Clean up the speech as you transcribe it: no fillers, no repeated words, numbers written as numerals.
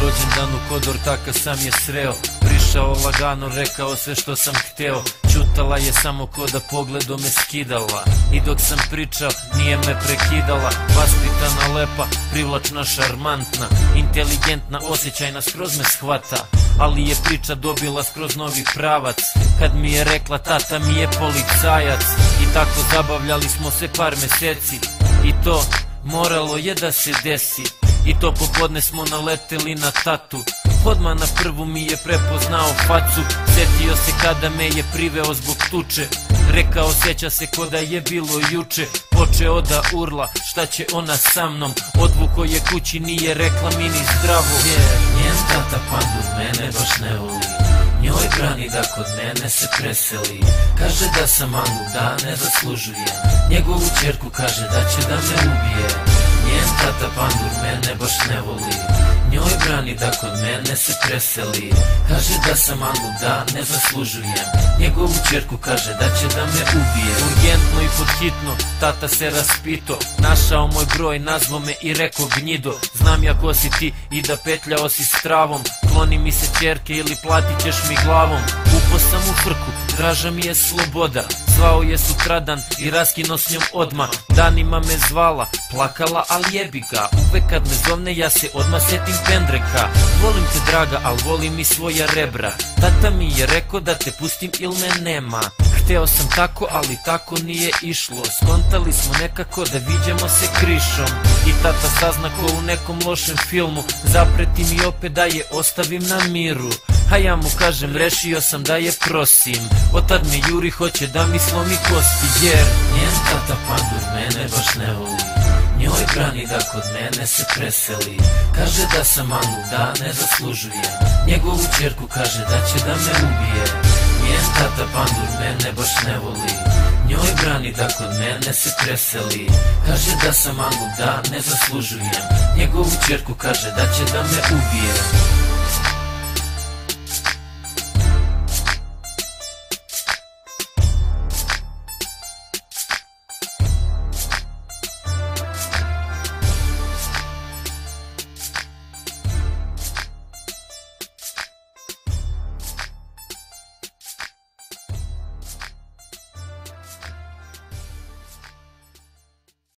rođendanu kod ortaka sam je sreo. Prišao lagano, rekao sve što sam hteo. Ćutala je samo ko da pogledom me skidala. I dok sam pričao nije me prekidala. Vaspitana, lepa, privlačna, šarmantna, inteligentna, osjećajna, skroz me shvata. Ali je priča dobila skroz novi pravac kad mi je rekla tata mi je policajac. I tako zabavljali smo se par meseci i to moralo je da se desi. I to popodne smo naleteli na tatu. Odmah na prvu mi je prepoznao facu. Sjetio se kada me je priveo zbog tuče. Rekao sjeća se ko da je bilo juče. Počeo da urla šta će ona sa mnom. Odvuko je kući, nije rekla mi ni zdravo. Njen tata pandur mene baš ne voli. Njoj brani da kod mene se preseli. Kaže da sam mangu, da ne zaslužuje. Njegovu čerku kaže da će da me ubije. Njen tata pandur mene baš ne voli. Njoj brani da kod mene se preseli. Kaže da sam mangu, da ne zaslužujem. Njegovu čerku kaže da će da me ubije. Urgentno i podhitno, tata se raspito. Našao moj broj, nazvao me i rekao gnjido. Znam ja ko si ti i da petljao si s travom. Kloni mi se čerke ili platit ćeš mi glavom. Upo sam u frku, draža mi je sloboda. Zvao je sutradan i raskino s njom odmah. Danima me zvala, plakala, ali jebi ga. Uvek kad me zovne ja se odmah setim pendreka. Volim te draga, al volim i svoja rebra. Tata mi je rekao da te pustim il me nema. Hteo sam tako, ali tako nije išlo. Skontali smo nekako da viđemo se krišom. I tata sazna ko u nekom lošem filmu. Zapreti mi opet da je ostavim na miru. A ja mu kažem rešio sam da je prosim. Od tad me juri, hoće da mi slomi kosti. Jer njen tata pandur mene baš ne voli. Njoj brani da kod mene se preseli. Kaže da sam mangu, da ne zaslužuje. Njegovu čerku kaže da će da me ubije. Njen tata pandur mene baš ne voli. Njoj brani da kod mene se preseli. Kaže da sam mangu, da ne zaslužujem. Njegovu čerku kaže da će da me ubije.